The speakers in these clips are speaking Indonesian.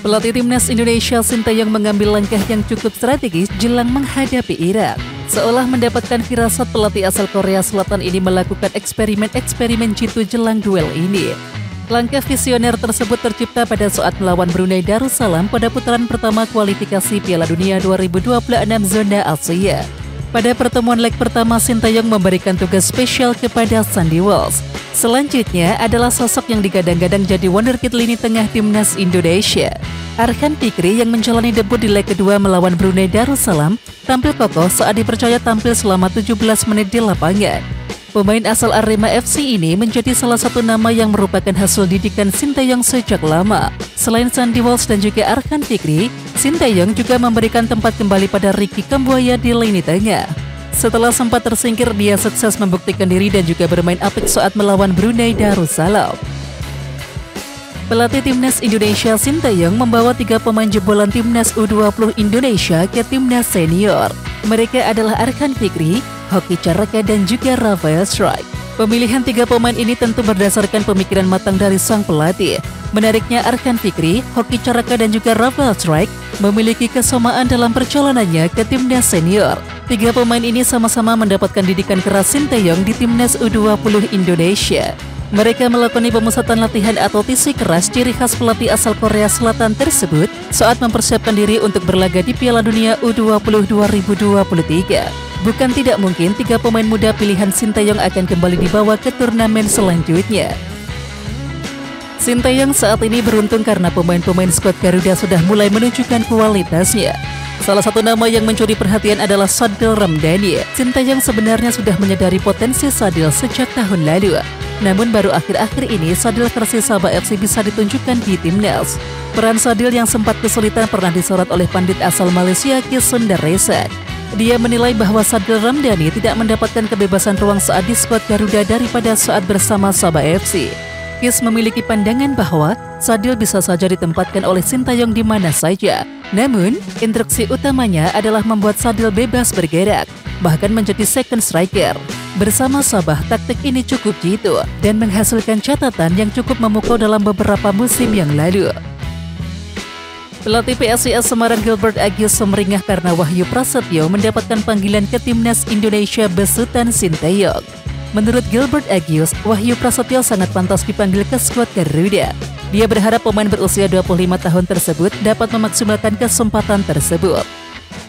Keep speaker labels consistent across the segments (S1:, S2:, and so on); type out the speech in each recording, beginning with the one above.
S1: Pelatih Timnas Indonesia Sintayong mengambil langkah yang cukup strategis jelang menghadapi Irak. Seolah mendapatkan firasat, pelatih asal Korea Selatan ini melakukan eksperimen jitu jelang duel ini. Langkah visioner tersebut tercipta pada saat melawan Brunei Darussalam pada putaran pertama kualifikasi Piala Dunia 2026 zona Asia. Pada pertemuan leg pertama, Sintayong memberikan tugas spesial kepada Sandy Walsh. Selanjutnya adalah sosok yang digadang-gadang jadi wonderkid lini tengah Timnas Indonesia. Arkan Fikri yang menjalani debut di leg kedua melawan Brunei Darussalam tampil kokoh saat dipercaya tampil selama 17 menit di lapangan. Pemain asal Arema FC ini menjadi salah satu nama yang merupakan hasil didikan Sintayong sejak lama. Selain Sandy Walsh dan juga Arkan Fikri, Sintayong juga memberikan tempat kembali pada Ricky Kambuaya di lini tengah. Setelah sempat tersingkir, dia sukses membuktikan diri dan juga bermain apik saat melawan Brunei Darussalam. Pelatih Timnas Indonesia Sintayong membawa 3 pemain jebolan Timnas U20 Indonesia ke Timnas Senior. Mereka adalah Arkan Fikri, Hoki Caraka, dan juga Rafael Strike. Pemilihan 3 pemain ini tentu berdasarkan pemikiran matang dari sang pelatih. Menariknya, Arkan Fikri, Hoki Caraka, dan juga Rafael Strike memiliki kesamaan dalam perjalanannya ke Timnas Senior. 3 pemain ini sama-sama mendapatkan didikan keras Sintayong di Timnas U20 Indonesia. Mereka melakoni pemusatan latihan atau tisi keras ciri khas pelatih asal Korea Selatan tersebut saat mempersiapkan diri untuk berlaga di Piala Dunia U20 2023. Bukan tidak mungkin 3 pemain muda pilihan Sintayong akan kembali dibawa ke turnamen selanjutnya. Sintayong saat ini beruntung karena pemain-pemain skuad Garuda sudah mulai menunjukkan kualitasnya. Salah satu nama yang mencuri perhatian adalah Sadil Ramdhani. Sintayong sebenarnya sudah menyadari potensi Sadil sejak tahun lalu. Namun baru akhir-akhir ini Sadil versi Sabah FC bisa ditunjukkan di Timnas. Peran Sadil yang sempat kesulitan pernah disorot oleh pandit asal Malaysia Kis Sundaresan. Dia menilai bahwa Sadil Ramdhani tidak mendapatkan kebebasan ruang saat di skuad Garuda daripada saat bersama Sabah FC. Kis memiliki pandangan bahwa Sadil bisa saja ditempatkan oleh Sintayong di mana saja. Namun, instruksi utamanya adalah membuat Sadil bebas bergerak, bahkan menjadi second striker. Bersama Sabah, taktik ini cukup jitu dan menghasilkan catatan yang cukup memukau dalam beberapa musim yang lalu. Pelatih PSIS Semarang Gilbert Agius semeringah karena Wahyu Prasetyo mendapatkan panggilan ke Timnas Indonesia besutan Sintayong. Menurut Gilbert Agius, Wahyu Prasetyo sangat pantas dipanggil ke skuad Garuda. Dia berharap pemain berusia 25 tahun tersebut dapat memaksimalkan kesempatan tersebut.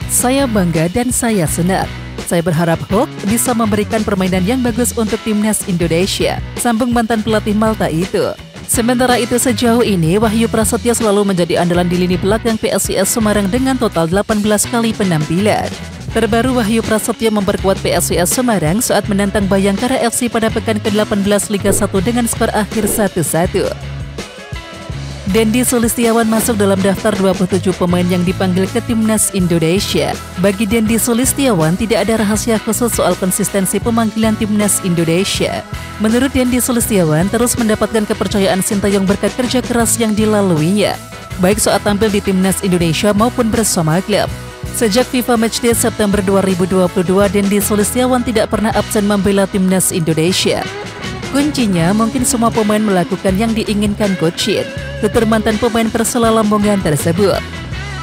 S1: Saya bangga dan saya senang. Saya berharap Hock bisa memberikan permainan yang bagus untuk Timnas Indonesia, sambung mantan pelatih Malta itu. Sementara itu, sejauh ini Wahyu Prasetyo selalu menjadi andalan di lini belakang PSIS Semarang dengan total 18 kali penampilan. Terbaru, Wahyu Prasetyo memperkuat PSIS Semarang saat menantang Bayangkara FC pada pekan ke-18 Liga 1 dengan skor akhir 1-1. Dendi Sulistiawan masuk dalam daftar 27 pemain yang dipanggil ke Timnas Indonesia. Bagi Dendi Sulistiawan, tidak ada rahasia khusus soal konsistensi pemanggilan Timnas Indonesia. Menurut Dendi Sulistiawan, terus mendapatkan kepercayaan Sintayong berkat kerja keras yang dilaluinya, baik saat tampil di Timnas Indonesia maupun bersama klub. Sejak FIFA Matchday September 2022, Dendi Sulistiawan tidak pernah absen membela Timnas Indonesia. Kuncinya, mungkin semua pemain melakukan yang diinginkan Coach Shin, tutur mantan pemain Persela Lamongan tersebut.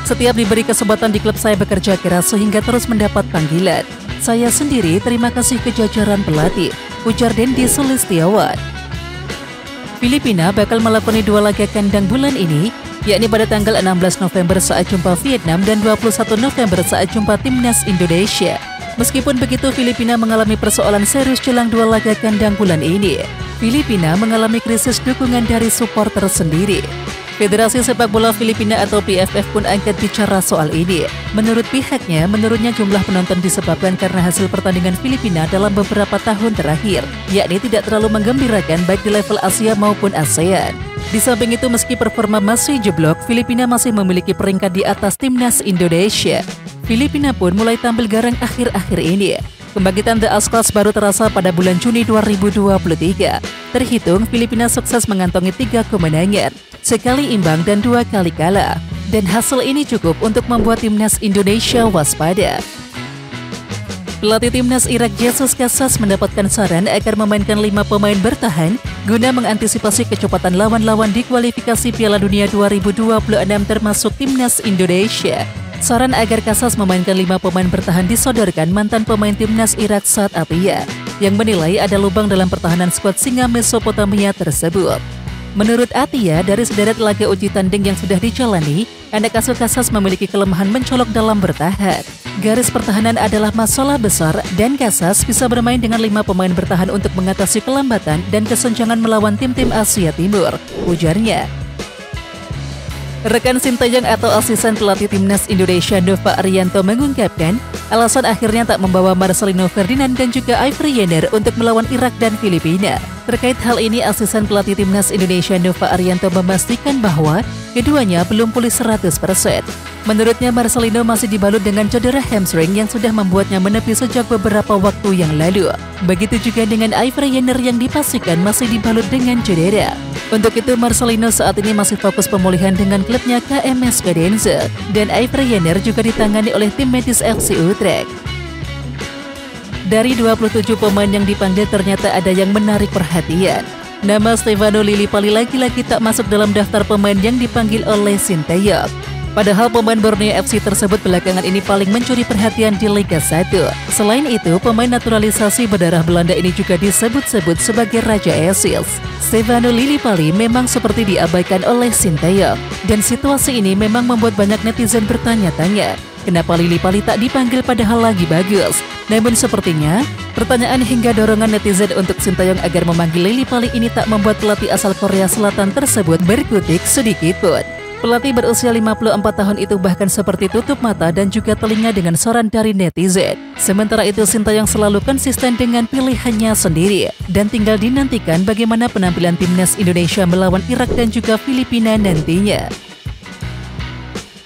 S1: Setiap diberi kesempatan di klub, saya bekerja keras sehingga terus mendapat panggilan. Saya sendiri terima kasih ke jajaran pelatih, ujar Dendi Sulistiawan. Filipina bakal melakoni 2 laga kandang bulan ini, yakni pada tanggal 16 November saat jumpa Vietnam dan 21 November saat jumpa Timnas Indonesia. Meskipun begitu, Filipina mengalami persoalan serius jelang 2 laga kandang bulan ini. Filipina mengalami krisis dukungan dari supporter sendiri. Federasi Sepak Bola Filipina atau PFF pun angkat bicara soal ini. Menurut pihaknya, menurunnya jumlah penonton disebabkan karena hasil pertandingan Filipina dalam beberapa tahun terakhir, yakni tidak terlalu menggembirakan baik di level Asia maupun ASEAN. Di samping itu, meski performa masih jeblok, Filipina masih memiliki peringkat di atas Timnas Indonesia. Filipina pun mulai tampil garang akhir-akhir ini. Kebangkitan The Azteks baru terasa pada bulan Juni 2023. Terhitung, Filipina sukses mengantongi 3 kemenangan, sekali imbang dan 2 kali kalah. Dan hasil ini cukup untuk membuat Timnas Indonesia waspada. Pelatih Timnas Irak Jesus Casas mendapatkan saran agar memainkan 5 pemain bertahan guna mengantisipasi kecepatan lawan-lawan di kualifikasi Piala Dunia 2026 termasuk Timnas Indonesia. Saran agar Casas memainkan 5 pemain bertahan disodorkan mantan pemain Timnas Irak Saad Attiyah, yang menilai ada lubang dalam pertahanan skuad Singa Mesopotamia tersebut. Menurut Attiyah, dari sederet laga uji tanding yang sudah dijalani, anak asuh Casas memiliki kelemahan mencolok dalam bertahan. Garis pertahanan adalah masalah besar dan Casas bisa bermain dengan 5 pemain bertahan untuk mengatasi kelambatan dan kesenjangan melawan tim-tim Asia Timur, ujarnya. Rekan Sintayong atau asisten pelatih Timnas Indonesia Nova Arianto mengungkapkan alasan akhirnya tak membawa Marcelino Ferdinand dan juga Yves Jenner untuk melawan Irak dan Filipina. Terkait hal ini, asisten pelatih Timnas Indonesia Nova Arianto memastikan bahwa keduanya belum pulih 100%. Menurutnya, Marcelino masih dibalut dengan cedera hamstring yang sudah membuatnya menepi sejak beberapa waktu yang lalu. Begitu juga dengan Yves Jenner yang dipastikan masih dibalut dengan cedera. Untuk itu, Marcelino saat ini masih fokus pemulihan dengan klubnya KMS Cadenza, dan Yves Jenner juga ditangani oleh tim medis FC Utrecht. Dari 27 pemain yang dipanggil ternyata ada yang menarik perhatian. Nama Stefano Lillipali lagi-lagi tak masuk dalam daftar pemain yang dipanggil oleh Sintayong. Padahal pemain Borneo FC tersebut belakangan ini paling mencuri perhatian di Liga 1. Selain itu, pemain naturalisasi berdarah Belanda ini juga disebut-sebut sebagai Raja Assist. Stefano Lillipali memang seperti diabaikan oleh Sintayong. Dan situasi ini memang membuat banyak netizen bertanya-tanya, kenapa Lillipali tak dipanggil padahal lagi bagus? Namun sepertinya, pertanyaan hingga dorongan netizen untuk Sintayong agar memanggil Lillipali ini tak membuat pelatih asal Korea Selatan tersebut berkutik sedikit pun. Pelatih berusia 54 tahun itu bahkan seperti tutup mata dan juga telinga dengan saran dari netizen. Sementara itu, Sintayong selalu konsisten dengan pilihannya sendiri dan tinggal dinantikan bagaimana penampilan Timnas Indonesia melawan Irak dan juga Filipina nantinya.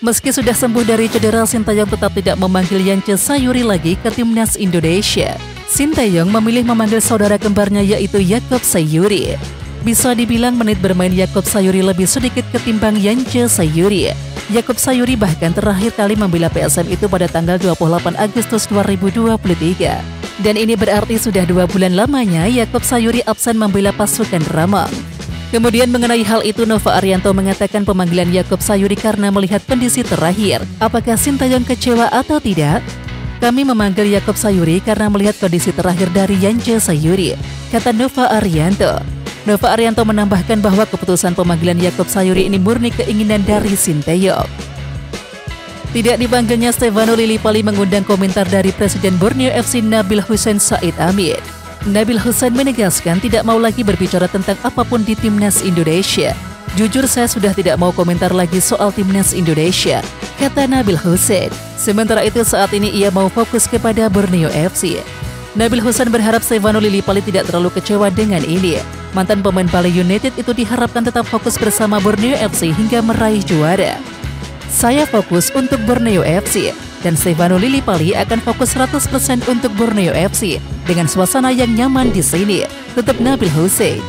S1: Meski sudah sembuh dari cedera, Sintayong tetap tidak memanggil Yance Sayuri lagi ke Timnas Indonesia. Sintayong memilih memanggil saudara kembarnya yaitu Yacob Sayuri. Bisa dibilang menit bermain Yacob Sayuri lebih sedikit ketimbang Yance Sayuri. Yacob Sayuri bahkan terakhir kali membela PSM itu pada tanggal 28 Agustus 2023. Dan ini berarti sudah 2 bulan lamanya Yacob Sayuri absen membela pasukan Ramang. Kemudian mengenai hal itu, Nova Arianto mengatakan pemanggilan Yacob Sayuri karena melihat kondisi terakhir. Apakah Sintayong kecewa atau tidak? Kami memanggil Yacob Sayuri karena melihat kondisi terakhir dari Yance Sayuri, kata Nova Arianto. Nova Arianto menambahkan bahwa keputusan pemanggilan Yacob Sayuri ini murni keinginan dari Sintayong. Tidak dipanggilnya Stefano Lillipali mengundang komentar dari Presiden Borneo FC Nabil Hussein Said Amin. Nabil Hussein menegaskan tidak mau lagi berbicara tentang apapun di Timnas Indonesia. Jujur, saya sudah tidak mau komentar lagi soal Timnas Indonesia, kata Nabil Hussein. Sementara itu, saat ini ia mau fokus kepada Borneo FC. Nabil Hussein berharap Stefano Lillipali tidak terlalu kecewa dengan ini. Mantan pemain Bali United itu diharapkan tetap fokus bersama Borneo FC hingga meraih juara. Saya fokus untuk Borneo FC, dan Stefano Lillipali akan fokus 100% untuk Borneo FC dengan suasana yang nyaman di sini, tutup Nabil Hussein.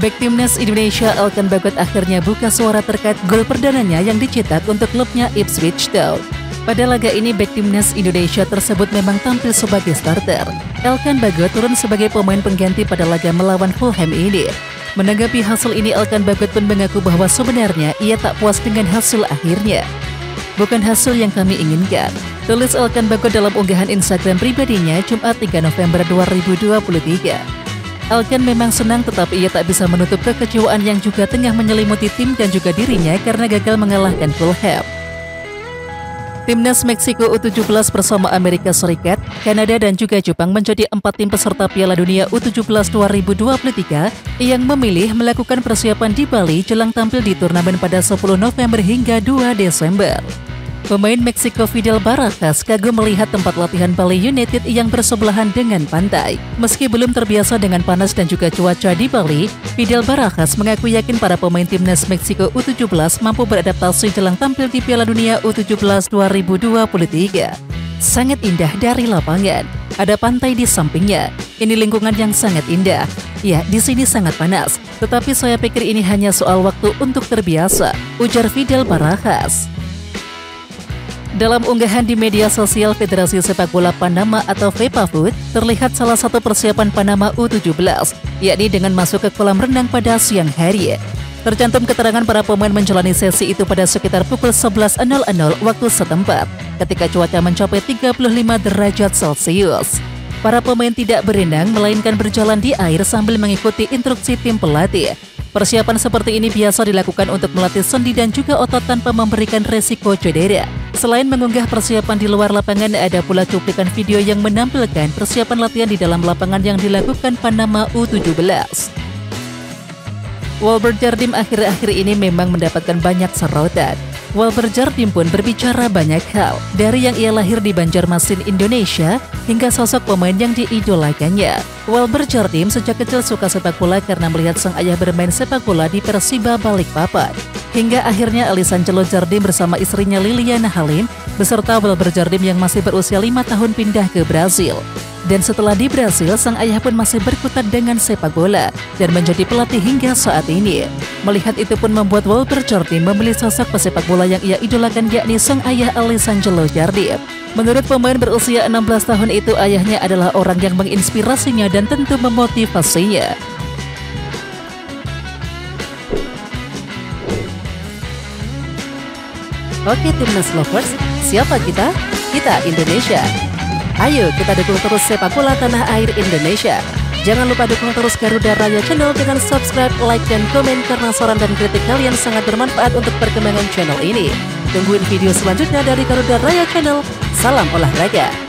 S1: Bek Timnas Indonesia Elkan Bagot akhirnya buka suara terkait gol perdananya yang dicetak untuk klubnya Ipswich Town. Pada laga ini, bek Timnas Indonesia tersebut memang tampil sebagai starter. Elkan Bagot turun sebagai pemain pengganti pada laga melawan Fulham ini. Menanggapi hasil ini, Elkan Bagot pun mengaku bahwa sebenarnya ia tak puas dengan hasil akhirnya. Bukan hasil yang kami inginkan, tulis Elkan Bagot dalam unggahan Instagram pribadinya Jumat 3 November 2023. Elkan memang senang, tetapi ia tak bisa menutup kekecewaan yang juga tengah menyelimuti tim dan juga dirinya karena gagal mengalahkan Fulham. Timnas Meksiko U17 bersama Amerika Serikat, Kanada dan juga Jepang menjadi 4 tim peserta Piala Dunia U17 2023 yang memilih melakukan persiapan di Bali jelang tampil di turnamen pada 10 November hingga 2 Desember. Pemain Meksiko Fidel Barajas kagum melihat tempat latihan Bali United yang bersebelahan dengan pantai. Meski belum terbiasa dengan panas dan juga cuaca di Bali, Fidel Barajas mengaku yakin para pemain Timnas Meksiko U17 mampu beradaptasi jelang tampil di Piala Dunia U17 2023. Sangat indah dari lapangan, ada pantai di sampingnya. Ini lingkungan yang sangat indah. Ya, di sini sangat panas, tetapi saya pikir ini hanya soal waktu untuk terbiasa, ujar Fidel Barajas. Dalam unggahan di media sosial Federasi Sepak Bola Panama atau FEPAFOOT, terlihat salah satu persiapan Panama U17, yakni dengan masuk ke kolam renang pada siang hari. Tercantum keterangan para pemain menjalani sesi itu pada sekitar pukul 11.00 waktu setempat, ketika cuaca mencapai 35 derajat Celcius. Para pemain tidak berenang, melainkan berjalan di air sambil mengikuti instruksi tim pelatih. Persiapan seperti ini biasa dilakukan untuk melatih sendi dan juga otot tanpa memberikan resiko cedera. Selain mengunggah persiapan di luar lapangan, ada pula cuplikan video yang menampilkan persiapan latihan di dalam lapangan yang dilakukan Panama U17. Walber Jardim akhir-akhir ini memang mendapatkan banyak sorotan. Walber Jardim pun berbicara banyak hal, dari yang ia lahir di Banjarmasin, Indonesia, hingga sosok pemain yang diidolakannya. Walber Jardim sejak kecil suka sepak bola karena melihat sang ayah bermain sepak bola di Persiba Balikpapan. Hingga akhirnya Alessandro Jardim bersama istrinya Liliana Halim beserta Walber Jardim yang masih berusia 5 tahun pindah ke Brasil. Dan setelah di Brasil, sang ayah pun masih berkutat dengan sepak bola dan menjadi pelatih hingga saat ini. Melihat itu pun membuat Walber Jardim memilih sosok pesepak bola yang ia idolakan, yakni sang ayah Alessandro Jardim. Menurut pemain berusia 16 tahun itu, ayahnya adalah orang yang menginspirasinya dan tentu memotivasinya. Oke Timnas Lovers, siapa kita? Kita Indonesia. Ayo kita dukung terus sepak bola tanah air Indonesia. Jangan lupa dukung terus Garuda Raya Channel dengan subscribe, like, dan komen karena saran dan kritik kalian sangat bermanfaat untuk perkembangan channel ini. Tungguin video selanjutnya dari Garuda Raya Channel. Salam olahraga.